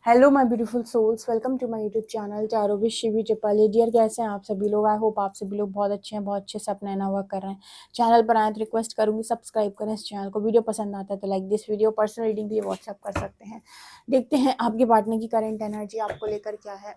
Hello my beautiful souls, welcome to my YouTube channel चारो with Shivi triple. Dear, कैसे हैं आप सभी लोग? आई होप आप सभी लोग बहुत अच्छे हैं, बहुत अच्छे से अपना नया वर्क कर रहे हैं। चैनल पर आए तो रिक्वेस्ट करूंगी सब्सक्राइब करें इस चैनल को। वीडियो पसंद आता है तो like this video. Personal reading के लिए व्हाट्सएप कर सकते हैं। देखते हैं आपके पार्टनर की करंट एनर्जी आपको लेकर क्या है।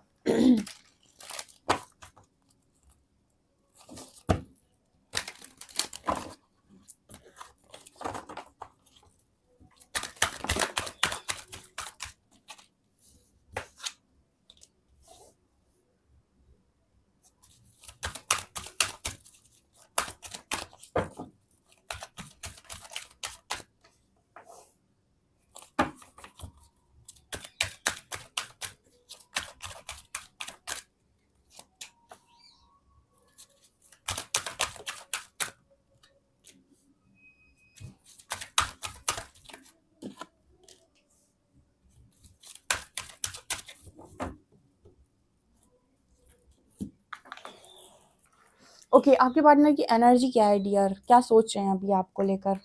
ओके, आपके पार्टनर की एनर्जी क्या है डियर? क्या सोच रहे हैं अभी आपको लेकर?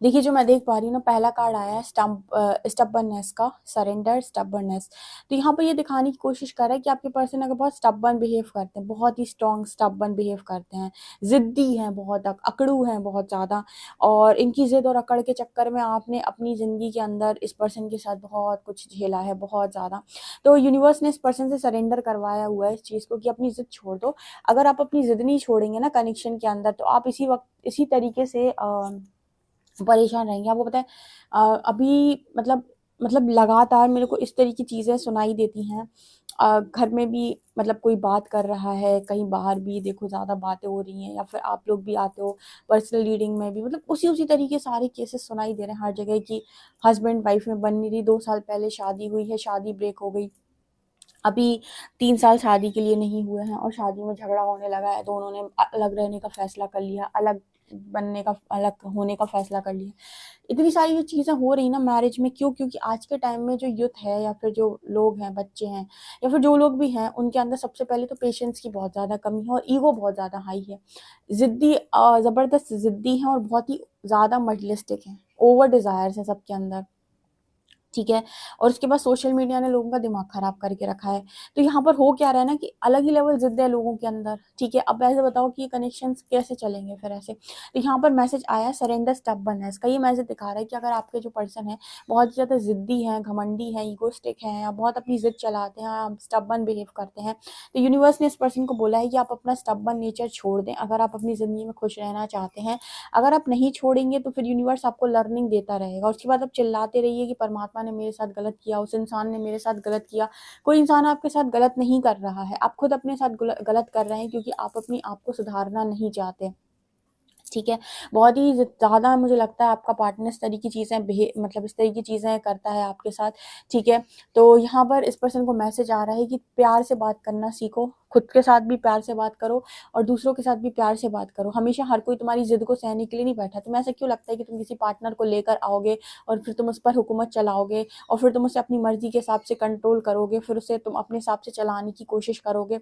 देखिए, जो मैं देख पा रही हूँ ना, पहला कार्ड आया है स्टबर्ननेस का, सरेंडर, स्टबर्ननेस। तो यहाँ पर ये दिखाने की कोशिश कर रहा है कि आपके पर्सन अगर बहुत स्टबर्न बिहेव करते हैं, बहुत ही स्ट्रॉन्ग स्टबर्न बिहेव करते हैं, जिद्दी हैं, बहुत अकड़ू हैं बहुत ज़्यादा, और इनकी जिद और अकड़ के चक्कर में आपने अपनी ज़िंदगी के अंदर इस पर्सन के साथ बहुत कुछ झेला है, बहुत ज़्यादा। तो यूनिवर्स ने इस पर्सन से सरेंडर करवाया हुआ है इस चीज़ को कि अपनी जिद छोड़ दो। अगर आप अपनी जिद नहीं छोड़ेंगे ना कनेक्शन के अंदर, तो आप इसी वक्त इसी तरीके से परेशान रहेंगे। आपको पता है, अभी मतलब लगातार मेरे को इस तरह की चीज़ें सुनाई देती हैं। घर में भी मतलब कोई बात कर रहा है, कहीं बाहर भी देखो ज़्यादा बातें हो रही हैं, या फिर आप लोग भी आते हो पर्सनल रीडिंग में भी, मतलब उसी उसी तरीके सारे केसेस सुनाई दे रहे हैं हर जगह की। हस्बैंड वाइफ में बन नहीं रही, 2 साल पहले शादी हुई है, शादी ब्रेक हो गई, अभी 3 साल शादी के लिए नहीं हुए हैं और शादी में झगड़ा होने लगा है। दोनों ने अलग रहने का फैसला कर लिया, अलग होने का फैसला कर लिया। इतनी सारी जो चीज़ें हो रही ना मैरिज में, क्यों? क्योंकि आज के टाइम में जो यूथ है, या फिर जो लोग हैं, बच्चे हैं, या फिर जो लोग भी हैं, उनके अंदर सबसे पहले तो पेशेंस की बहुत ज़्यादा कमी है और ईगो बहुत ज़्यादा हाई है। ज़िद्दी, ज़बरदस्त ज़िद्दी हैं और बहुत ही ज़्यादा मटेरियलिस्टिक हैं, ओवर डिज़ायर्स हैं सबके अंदर, ठीक है? और उसके बाद सोशल मीडिया ने लोगों का दिमाग खराब करके रखा है। तो यहाँ पर हो क्या रहा है ना कि अलग ही लेवल ज़िद है लोगों के अंदर, ठीक है? अब ऐसे बताओ कि ये कनेक्शंस कैसे चलेंगे फिर ऐसे? तो यहाँ पर मैसेज आया, सरेंडर स्टबर्ननेस का। ये मैसेज दिखा रहा है कि अगर आपके जो पर्सन है बहुत ज़्यादा ज़िद्दी हैं, घमंडी हैं, ईगोइस्टिक हैं, या बहुत अपनी ज़िद चलाते हैं, स्टबर्न बिहेव करते हैं, तो यूनिवर्स ने इस पर्सन को बोला है कि आप अपना स्टबर्न नेचर छोड़ दें अगर आप अपनी ज़िंदगी में खुश रहना चाहते हैं। अगर आप नहीं छोड़ेंगे तो फिर यूनिवर्स आपको लर्निंग देता रहेगा। उसके बाद आप चिल्लाते रहिए कि परमात्मा ने मेरे साथ गलत किया, उस इंसान ने मेरे साथ गलत किया। कोई इंसान आपके साथ गलत नहीं कर रहा है, आप खुद अपने साथ गलत कर रहे हैं क्योंकि आप अपनी आप को सुधारना नहीं चाहते, ठीक है? बहुत ही ज़्यादा मुझे लगता है आपका पार्टनर इस तरह की चीज़ें मतलब इस तरह की चीज़ें करता है आपके साथ, ठीक है? तो यहाँ पर इस पर्सन को मैसेज आ रहा है कि प्यार से बात करना सीखो, खुद के साथ भी प्यार से बात करो और दूसरों के साथ भी प्यार से बात करो। हमेशा हर कोई तुम्हारी ज़िद को सहने के लिए नहीं बैठा। तुम्हें ऐसा क्यों लगता है कि तुम किसी पार्टनर को लेकर आओगे और फिर तुम उस पर हुकूमत चलाओगे और फिर तुम उसे अपनी मर्ज़ी के हिसाब से कंट्रोल करोगे, फिर उसे तुम अपने हिसाब से चलाने की कोशिश करोगे?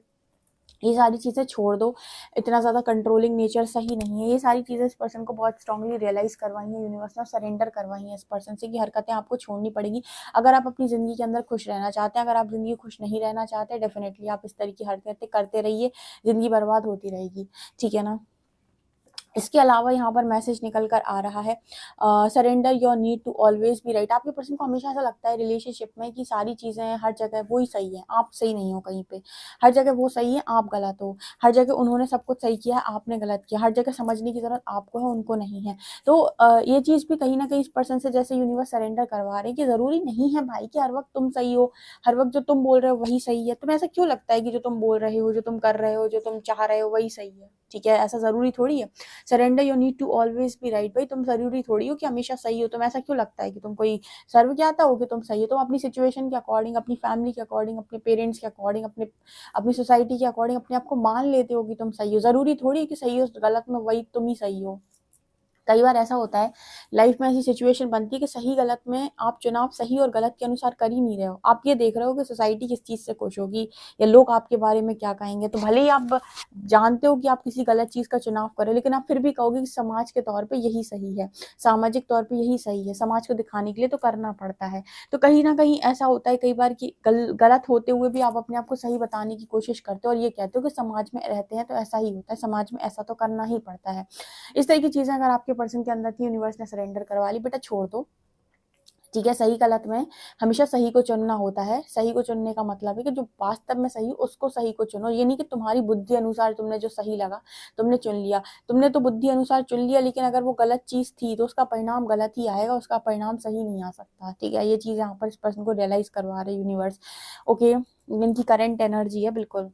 ये सारी चीज़ें छोड़ दो, इतना ज़्यादा कंट्रोलिंग नेचर सही नहीं है। ये सारी चीज़ें इस पर्सन को बहुत स्ट्रांगली रियलाइज़ करवाई हैं यूनिवर्स ने और सरेंडर करवाई हैं इस पर्सन से कि हरकतें आपको छोड़नी पड़ेगी अगर आप अपनी ज़िंदगी के अंदर खुश रहना चाहते हैं। अगर आप ज़िंदगी खुश नहीं रहना चाहते, डेफ़िनेटली आप इस तरह की हरकतें करते रहिए, ज़िंदगी बर्बाद होती रहेगी, ठीक है ना? इसके अलावा यहाँ पर मैसेज निकल कर आ रहा है, surrender your need to always be right. आपके पर्सन को हमेशा ऐसा लगता है रिलेशनशिप में कि सारी चीज़ें हर जगह वो ही सही है, आप सही नहीं हो कहीं पे। हर जगह वो सही है, आप गलत हो। हर जगह उन्होंने सब कुछ सही किया है, आपने गलत किया। हर जगह समझने की ज़रूरत आपको है, उनको नहीं है। तो ये चीज़ भी कहीं न कहीं इस पर्सन से जैसे यूनिवर्स सरेंडर करवा रहे हैं कि ज़रूरी नहीं है भाई कि हर वक़्त तुम सही हो, हर वक़्त जो तुम बोल रहे हो वही सही है। तुम्हें ऐसा क्यों लगता है कि जो तुम बोल रहे हो, जो तुम कर रहे हो, जो तुम चाह रहे हो वही सही है, ठीक है? ऐसा ज़रूरी थोड़ी है। Surrender your need to always be right. भाई तुम ज़रूरी थोड़ी हो कि हमेशा सही हो। तुम्हें ऐसा क्यों लगता है कि तुम कोई सर्व ज्ञाता हो कि तुम सही हो? तुम अपनी सिचुएशन के अकॉर्डिंग, अपनी फैमिली के अकॉर्डिंग, अपने पेरेंट्स के अकॉर्डिंग, अपनी सोसाइटी के अकॉर्डिंग अपने आप को मान लेते हो कि तुम सही हो। ज़रूरी थोड़ी है कि सही हो गलत में वही तुम ही सही हो। कई बार ऐसा होता है लाइफ में, ऐसी सिचुएशन बनती है कि सही गलत में आप चुनाव सही और गलत के अनुसार कर ही नहीं रहे हो। आप ये देख रहे हो कि सोसाइटी किस चीज़ से खुश होगी या लोग आपके बारे में क्या कहेंगे, तो भले ही आप जानते हो कि आप किसी गलत चीज़ का चुनाव करो, लेकिन आप फिर भी कहोगे कि समाज के तौर पे यही सही है, सामाजिक तौर पे यही सही है, समाज को दिखाने के लिए तो करना पड़ता है। तो कहीं न कहीं ऐसा होता है कई बार कि गलत होते हुए भी आप अपने आप को सही बताने की कोशिश करते हो और ये कहते हो कि समाज में रहते हैं तो ऐसा ही होता है, समाज में ऐसा तो करना ही पड़ता है। इस तरह की चीज़ें अगर आपके पर्सन के अंदर थी, यूनिवर्स ने सरेंडर करवा ली, बेटा छोड़ दो, ठीक है। सही गलत में हमेशा सही को चुनना होता है। सही को चुनने का मतलब है कि जो वास्तव में सही, उसको सही को चुनो। ये नहीं कि तुम्हारी बुद्धि अनुसार तुमने जो सही लगा तुमने चुन लिया। तुमने तो बुद्धि अनुसार चुन लिया, लेकिन अगर वो गलत चीज़ थी तो उसका परिणाम गलत ही आएगा, उसका परिणाम सही नहीं आ सकता, ठीक है। ये चीज़ यहाँ पर इस पर्सन को रियलाइज़ करवा रहे यूनिवर्स। ओके, इनकी करंट एनर्जी है बिल्कुल।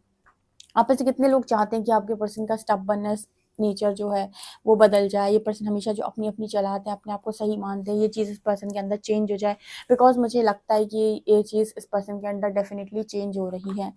आप में से कितने लोग चाहते हैं कि आपके पर्सन का स्टबर्ननेस नेचर जो है वो बदल जाए? ये पर्सन हमेशा जो अपनी-अपनी चलाते हैं, अपने आप को सही मानते हैं, ये चीज़ इस पर्सन के अंदर चेंज हो जाए, बिकॉज़ मुझे लगता है कि ये चीज़ इस पर्सन के अंदर डेफ़िनिटली चेंज हो रही है।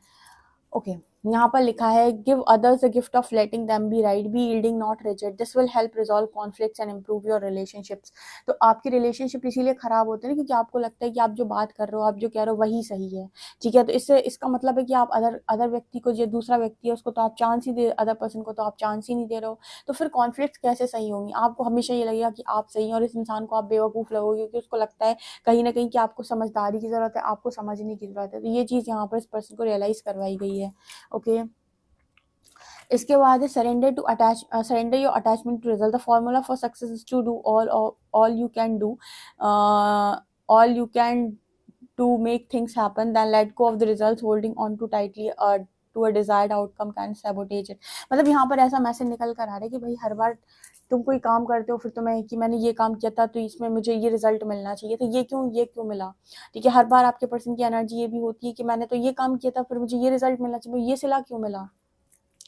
ओके, यहाँ पर लिखा है give others the gift of letting them be right, be yielding not rigid, this will help resolve conflicts and improve your relationships. तो आपके रिलेशनशिप इसीलिए खराब होते हैं ना, क्योंकि आपको लगता है कि आप जो बात कर रहे हो, आप जो कह रहे हो वही सही है, ठीक है। तो इससे इसका मतलब है कि आप अदर अदर व्यक्ति को, जो दूसरा व्यक्ति है उसको तो आप चांस ही दे, अदर पर्सन को तो आप चांस ही नहीं दे रहे हो। तो फिर कॉन्फ्लिक्ट कैसे सही होंगी? आपको हमेशा ये लगेगा कि आप सही हैं और इस इंसान को आप बेवकूफ़ लगोगे, क्योंकि उसको लगता है कहीं न कहीं कि आपको समझदारी की ज़रूरत है, आपको समझने की ज़रूरत है। तो ये चीज़ यहाँ पर इस पर्सन को रियलाइज़ करवाई गई है। ओके, इसके बाद है surrender your attachment to result, the formula for success is to do all you can do, all you can to make things happen, then let go of the results, holding on too tightly to a desired outcome can sabotage it। मतलब यहाँ पर ऐसा message निकल कर आ रहा है कि भाई हर बार तुम कोई काम करते हो, फिर तुम्हें कि मैंने ये काम किया था तो इसमें मुझे ये रिजल्ट मिलना चाहिए था, ये क्यों मिला, ठीक है। हर बार आपके पर्सन की एनर्जी ये भी होती है कि मैंने तो ये काम किया था, फिर मुझे ये रिजल्ट मिलना चाहिए, ये सिला क्यों मिला,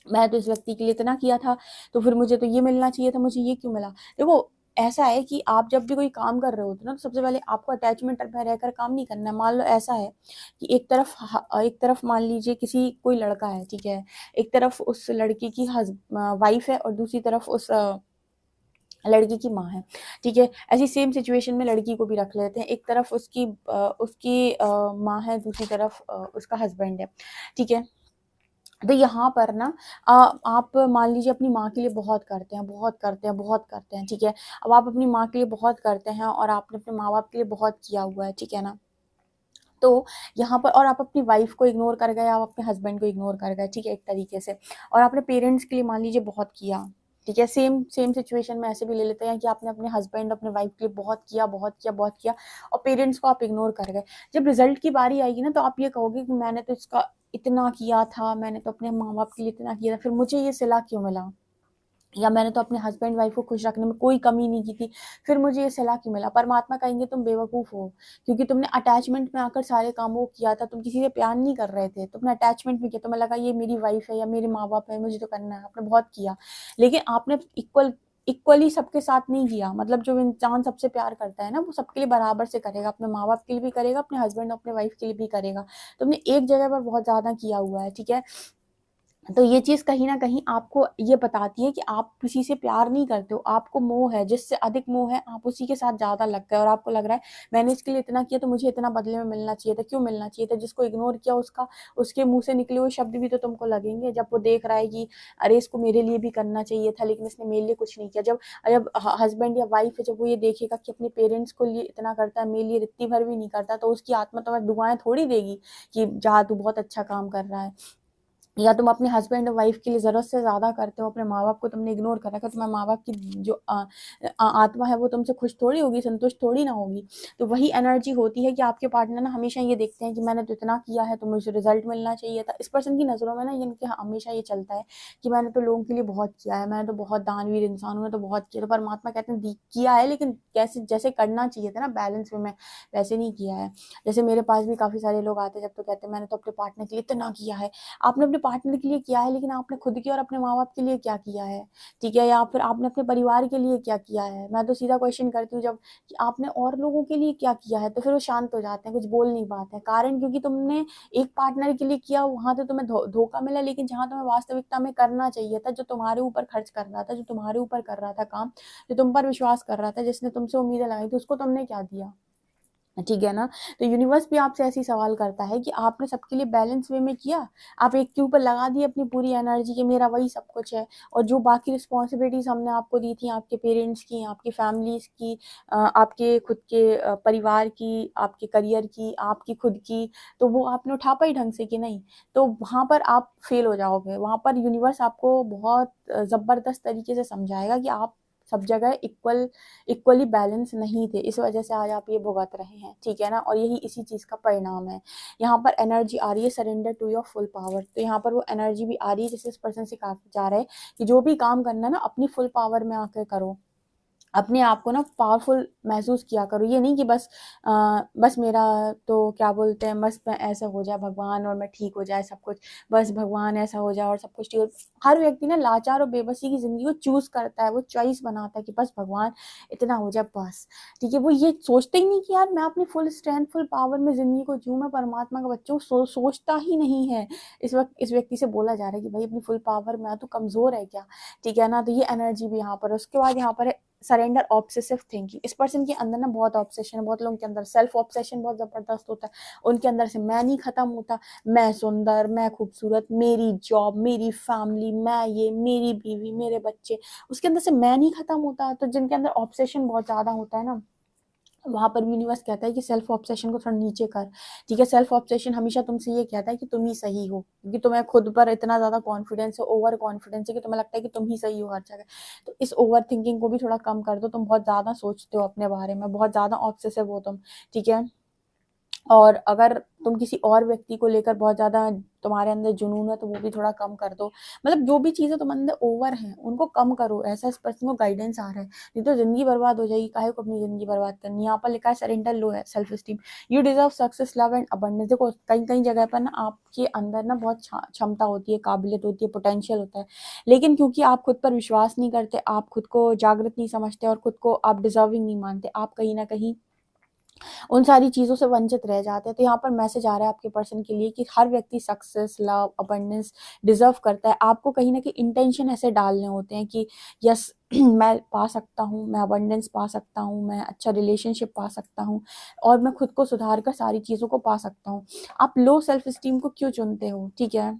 मैं तो इस व्यक्ति के लिए इतना किया था, तो फिर मुझे तो ये मिलना चाहिए था, मुझे ये क्यों मिला। देखो, ऐसा है कि आप जब भी कोई काम कर रहे होते हो ना, तो सबसे पहले आपको अटैचमेंट में रहकर काम नहीं करना है। मान लो ऐसा है कि एक तरफ मान लीजिए किसी कोई लड़का है, ठीक है, एक तरफ उस लड़की की वाइफ है और दूसरी तरफ उस लड़की की माँ है, ठीक है। ऐसी सेम सिचुएशन में लड़की को भी रख लेते हैं। एक तरफ उसकी माँ है, दूसरी तरफ उसका हस्बैंड है, ठीक है। तो यहाँ पर ना आप मान लीजिए अपनी माँ के लिए बहुत करते हैं, बहुत करते हैं, बहुत करते हैं, ठीक है। अब आप अपनी माँ के लिए बहुत करते हैं और आपने अपने माँ-बाप के लिए बहुत किया हुआ है, ठीक है ना। तो यहाँ पर और आप अपनी वाइफ़ को इग्नोर कर गए, आप अपने हस्बैंड को इग्नोर कर गए, ठीक है, एक तरीके से। और आपने पेरेंट्स के लिए मान लीजिए बहुत किया, ठीक है। सेम सेम सिचुएशन में ऐसे भी ले लेते हैं कि आपने अपने हस्बैंड, अपने वाइफ़ के लिए बहुत किया, बहुत किया, बहुत किया और पेरेंट्स को आप इग्नोर कर गए। जब रिज़ल्ट की बारी आएगी ना, तो आप ये कहोगे कि मैंने तो इसका इतना किया था, मैंने तो अपने माँ-बाप के लिए इतना किया था, फिर मुझे ये सिला क्यों मिला? या मैंने तो अपने हस्बैंड वाइफ को खुश रखने में कोई कमी नहीं की थी, फिर मुझे ये सलाह क्यों मिला? परमात्मा कहेंगे तुम बेवकूफ़ हो, क्योंकि तुमने अटैचमेंट में आकर सारे कामों को किया था, तुम किसी से प्यार नहीं कर रहे थे, तुमने अटैचमेंट में किया, तुम्हें लगा ये मेरी वाइफ है या मेरे माँ-बाप है, मुझे तो करना है, आपने बहुत किया। लेकिन आपने इक्वली सबके साथ नहीं किया, मतलब जो इंसान सबसे प्यार करता है ना, वो सबके लिए बराबर से करेगा, अपने माँ-बाप के लिए भी करेगा, अपने हस्बैंड और अपने वाइफ के लिए भी करेगा। तुमने एक जगह पर बहुत ज़्यादा किया हुआ है, ठीक है? तो ये चीज़ कहीं न कहीं आपको ये बताती है कि आप किसी से प्यार नहीं करते हो, आपको मोह है, जिससे अधिक मोह है, आप उसी के साथ ज़्यादा लग गए और आपको लग रहा है, मैंने इसके लिए इतना किया तो मुझे इतना बदले में मिलना चाहिए था, क्यों मिलना चाहिए था? जिसको इग्नोर किया उसके मुँह से निकले हुए शब्द भी तो तुमको लगेंगे, जब वो देख रहा है कि अरे! इसको मेरे लिए भी करना चाहिए था, लेकिन इसने मेरे लिए कुछ नहीं किया। जब जब ह हस्बैंड या वाइफ़ है, जब वो ये देखेगा कि अपने पेरेंट्स को लिए इतना करता है, मेरे लिए रत्ती भर भी नहीं करता, तो उसकी आत्मा तुम्हें दुआएँ थोड़ी देगी कि जा तू बहुत अच्छा काम कर रहा है। या तुम अपने हस्बैंड और वाइफ के लिए ज़रूरत से ज़्यादा करते हो, अपने माँ-बाप को तुमने इग्नोर कर रखा है, तुम्हारे माँ-बाप की जो आत्मा है वो तुमसे खुश थोड़ी होगी, संतुष्ट थोड़ी ना होगी। तो वही एनर्जी होती है कि आपके पार्टनर ना हमेशा ये देखते हैं कि मैंने तो इतना किया है तो मुझे रिज़ल्ट मिलना चाहिए था। इस पर्सन की नज़रों में ना इनके हमेशा ये चलता है कि मैंने तो लोगों के लिए बहुत किया है, मैंने तो बहुत दानवीर इंसान हूँ, मैंने तो बहुत किया। तो परमात्मा कहते हैं दी किया है, लेकिन कैसे जैसे करना चाहिए था ना बैलेंस वे में, वैसे नहीं किया है। जैसे मेरे पास भी काफ़ी सारे लोग आते हैं जब, तो कहते हैं मैंने तो अपने पार्टनर के लिए इतना किया है। आपने अपने पार्टनर के लिए किया है, लेकिन आपने खुद के और अपने माँ बाप के लिए क्या किया है, ठीक है, या फिर आपने अपने परिवार के लिए क्या किया है। मैं तो सीधा क्वेश्चन करती हूँ जब कि आपने और लोगों के लिए क्या किया है, तो फिर वो शांत हो जाते हैं, कुछ बोल नहीं पाते हैं। कारण क्योंकि तुमने एक पार्टनर के लिए किया, वहां तो तुम्हें धोखा मिला, लेकिन जहां तुम्हें वास्तविकता में करना चाहिए था, जो तुम्हारे ऊपर खर्च कर रहा था, जो तुम्हारे ऊपर कर रहा था काम, जो तुम पर विश्वास कर रहा था, जिसने तुमसे उम्मीदें लगाई थी, उसको तुमने क्या दिया, ठीक है ना। तो यूनिवर्स भी आपसे ऐसी सवाल करता है कि आपने सबके लिए बैलेंस वे में किया, आप एक के ऊपर लगा दी अपनी पूरी एनर्जी कि मेरा वही सब कुछ है, और जो बाकी रिस्पॉन्सिबिलिटीज हमने आपको दी थी, आपके पेरेंट्स की, आपकी फैमिलीज की, आपके खुद के परिवार की, आपके करियर की, आपकी खुद की, तो वो आपने उठा पाई ढंग से कि नहीं। तो वहां पर आप फेल हो जाओगे, वहां पर यूनिवर्स आपको बहुत जबरदस्त तरीके से समझाएगा कि आप सब जगह इक्वली बैलेंस नहीं थे, इस वजह से आज आप ये भुगत रहे हैं, ठीक है ना। और यही इसी चीज का परिणाम है। यहाँ पर एनर्जी आ रही है surrender to your full power, तो यहाँ पर वो एनर्जी भी आ रही है जिससे इस पर्सन से कहा जा रहा है कि जो भी काम करना है ना, अपनी फुल पावर में आकर करो, अपने आप को ना पावरफुल महसूस किया करो। ये नहीं कि बस मेरा तो क्या बोलते हैं, बस मैं ऐसा हो जाए भगवान और मैं ठीक हो जाए सब कुछ, बस भगवान ऐसा हो जाए और सब कुछ ठीक हो। हर व्यक्ति ना लाचार और बेबसी की जिंदगी को चूज करता है, वो चॉइस बनाता है कि बस भगवान इतना हो जाए बस, ठीक है। वो ये सोचते ही नहीं कि यार मैं अपनी फुल स्ट्रेंथ फुल पावर में जिंदगी को जीऊँ, मैं परमात्मा का बच्चा हूँ, सोचता ही नहीं है। इस वक्त इस व्यक्ति से बोला जा रहा है कि भाई अपनी फुल पावर में आ, तो कमजोर है क्या, ठीक है ना। तो ये एनर्जी भी यहाँ पर है। उसके बाद यहाँ पर है सरेंडर ऑब्सेसिव थिंकिंग। इस पर्सन के अंदर ना बहुत ऑब्सेशन है, बहुत लोगों के अंदर सेल्फ ऑब्सेशन बहुत जबरदस्त होता है। उनके अंदर से मैं नहीं खत्म होता, मैं सुंदर, मैं खूबसूरत, मेरी जॉब, मेरी फैमिली, मैं ये, मेरी बीवी, मेरे बच्चे, उसके अंदर से मैं नहीं खत्म होता। तो जिनके अंदर ऑब्सेशन बहुत ज्यादा होता है ना, वहां पर भी यूनिवर्स कहता है कि सेल्फ ऑब्सेशन को थोड़ा नीचे कर, ठीक है। सेल्फ ऑब्सेशन हमेशा तुमसे ये कहता है कि तुम ही सही हो, क्योंकि तुम्हें खुद पर इतना ज्यादा कॉन्फिडेंस है, ओवर कॉन्फिडेंस है कि तुम्हें लगता है कि तुम ही सही हो हर जगह। तो इस ओवर थिंकिंग को भी थोड़ा कम कर दो। तुम बहुत ज्यादा सोचते हो अपने बारे में, बहुत ज्यादा ऑब्सेसिव हो तुम, ठीक है। और अगर तुम किसी और व्यक्ति को लेकर बहुत ज्यादा तुम्हारे अंदर जुनून है, तो वो भी थोड़ा कम कर दो। मतलब जो भी चीजें तुम अंदर ओवर हैं उनको कम करो, ऐसा इस पर्सन को गाइडेंस आ रहा है। नहीं तो जिंदगी बर्बाद हो जाएगी, काहे को अपनी जिंदगी बर्बाद करनी। यहाँ पर लिखा है सरेंडर लो है self esteem, you deserve success love and abundance. देखो कहीं कहीं जगह पर ना आपके अंदर ना बहुत क्षमता होती है, काबिलियत होती है, पोटेंशियल होता है, लेकिन क्योंकि आप खुद पर विश्वास नहीं करते, आप खुद को जागृत नहीं समझते और खुद को आप डिजर्विंग नहीं मानते, आप कहीं ना कहीं उन सारी चीजों से वंचित रह जाते हैं। तो यहाँ पर मैसेज आ रहा है आपके पर्सन के लिए कि हर व्यक्ति सक्सेस लव अबंडेंस डिजर्व करता है। आपको कहीं ना कहीं इंटेंशन ऐसे डालने होते हैं कि यस मैं पा सकता हूँ, मैं अबंडेंस पा सकता हूँ, मैं अच्छा रिलेशनशिप पा सकता हूँ, और मैं खुद को सुधार कर सारी चीजों को पा सकता हूँ। आप लो सेल्फ स्टीम को क्यों चुनते हो, ठीक है।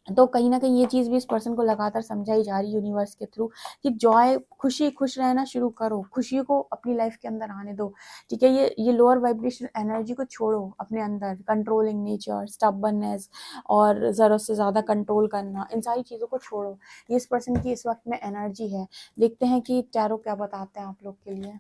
तो कहीं ना कहीं ये चीज भी इस पर्सन को लगातार समझाई जा रही है यूनिवर्स के थ्रू कि जॉय, खुश रहना शुरू करो, खुशी को अपनी लाइफ के अंदर आने दो, ठीक है। ये लोअर वाइब्रेशन एनर्जी को छोड़ो अपने अंदर, कंट्रोलिंग नेचर, स्टबर्ननेस और जरूरत से ज्यादा कंट्रोल करना, इन सारी चीजों को छोड़ो। ये इस पर्सन की इस वक्त में एनर्जी है। देखते हैं कि टैरो क्या बताते हैं आप लोग के लिए।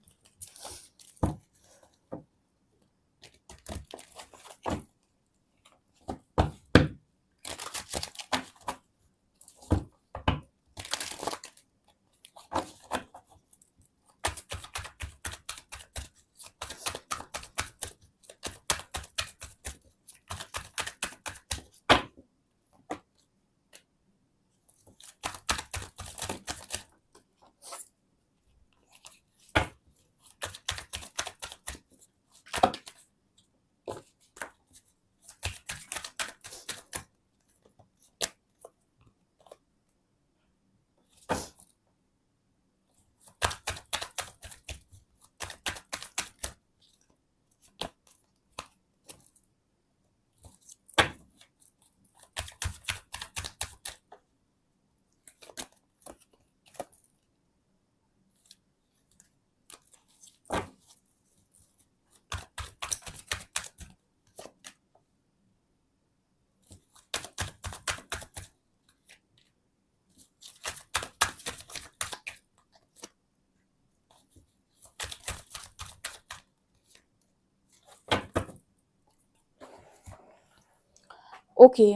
ओके,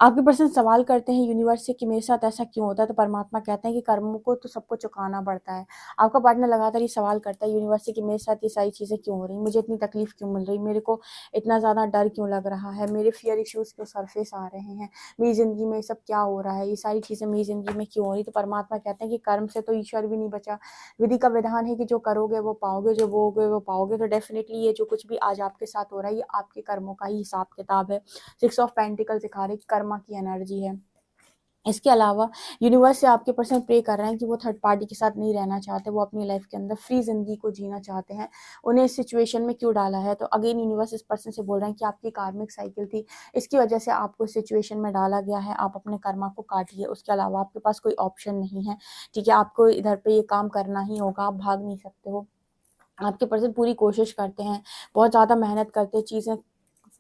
आपके पर्सन सवाल करते हैं यूनिवर्स से कि मेरे साथ ऐसा क्यों होता है, तो परमात्मा कहते हैं कि कर्मों को तो सबको चुकाना पड़ता है। आपका पार्टनर लगातार ये सवाल करता है यूनिवर्स से कि मेरे साथ ये सारी चीज़ें क्यों हो रही, मुझे इतनी तकलीफ क्यों मिल रही, मेरे को इतना ज़्यादा डर क्यों लग रहा है, मेरे फियर इश्यूज़ क्यों सरफेस आ रहे हैं, मेरी ज़िंदगी में ये सब क्या हो रहा है, ये सारी चीज़ें मेरी ज़िंदगी में क्यों हो रही। तो परमात्मा कहते हैं कि कर्म से तो ईश्वर भी नहीं बचा, विधि का विधान है कि जो करोगे वो पाओगे, जो बोओगे वो पाओगे। तो डेफिनेटली ये जो कुछ भी आज आपके साथ हो रहा है ये आपके कर्मों का ही हिसाब किताब है। 6 ऑफ पेंटिकल दिखा रहे कर्मा की एनर्जी है। इसके अलावा यूनिवर्स से आपके पर्सन प्रे कर रहे हैं कि वो थर्ड पार्टी के साथ नहीं रहना चाहते, वो अपनी लाइफ के अंदर फ्री ज़िंदगी को जीना चाहते हैं। उन्हें इस सिचुएशन में क्यों डाला है, तो अगेन यूनिवर्स इस पर्सन से बोल रहे हैं कि आपकी कार्मिक साइकिल थी, इसकी वजह से आपको इस सिचुएशन में डाला गया है, आप अपने कर्मा को काटिए। उसके अलावा आपके पास कोई ऑप्शन नहीं है, ठीक है। आपको इधर पे ये काम करना ही होगा, आप भाग नहीं सकते हो। आपके पर्सन पूरी कोशिश करते हैं, बहुत ज़्यादा मेहनत करते हैं, चीज़ें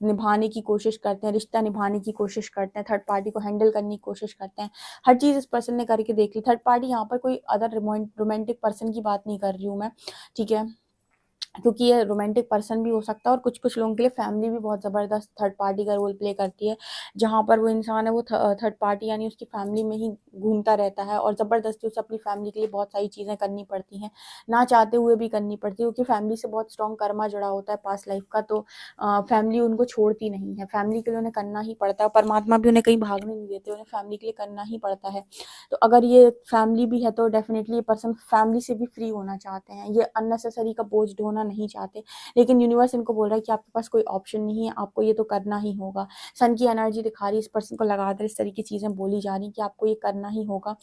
निभाने की कोशिश करते हैं, रिश्ता निभाने की कोशिश करते हैं, थर्ड पार्टी को हैंडल करने की कोशिश करते हैं। हर चीज़ इस पर्सन ने करके देख ली। थर्ड पार्टी यहाँ पर कोई अदर रोमांटिक पर्सन की बात नहीं कर रही हूँ मैं, ठीक है, क्योंकि ये रोमांटिक पर्सन भी हो सकता है और कुछ-कुछ लोगों के लिए फैमिली भी बहुत ज़बरदस्त थर्ड पार्टी का रोल प्ले करती है। जहाँ पर वो इंसान है वो थर्ड पार्टी यानी उसकी फैमिली में ही घूमता रहता है और ज़बरदस्ती उसे अपनी फैमिली के लिए बहुत सारी चीज़ें करनी पड़ती हैं, ना चाहते हुए भी करनी पड़ती है, क्योंकि फैमिली से बहुत स्ट्रॉन्ग कर्मा जुड़ा होता है पास्ट लाइफ का। तो फैमिली उनको छोड़ती नहीं है, फैमिली के लिए उन्हें करना ही पड़ता है। परमात्मा भी उन्हें कहीं भागने नहीं देते, उन्हें फैमिली के लिए करना ही पड़ता है। तो अगर ये फैमिली भी है तो डेफिनेटली ये पर्सन फैमिली से भी फ्री होना चाहते हैं, ये अननेसेसरी का बोझ ढोना नहीं चाहते। लेकिन यूनिवर्स इनको बोल रहा है कि आपके पास कोई ऑप्शन नहीं है, आपको ये तो करना ही होगा। सन की एनर्जी दिखा रही है, इस पर्सन को लगातार इस तरह की चीज़ें बोली जा रही कि आपको ये करना ही होगा।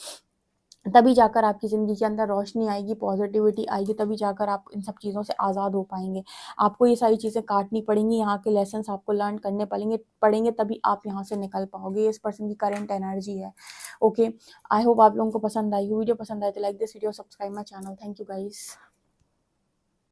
तभी जाकर आपकी ज़िंदगी के अंदर रोशनी आएगी, पॉजिटिविटी आएगी, तभी जाकर आप इन सब चीज़ों से आज़ाद हो पाएँगे। आपको ये सारी चीज़ें काटनी पड़ेंगी, यहाँ के लेसन्स आपको लर्न करने पड़ेंगे तभी आप यहाँ से निकल पाओगे। ये इस पर्सन की करंट एनर्जी है। ओके, आई होप आप लोगों को पसंद आई हो। वीडियो पसंद आए तो like this video, subscribe my channel. Thank you guys.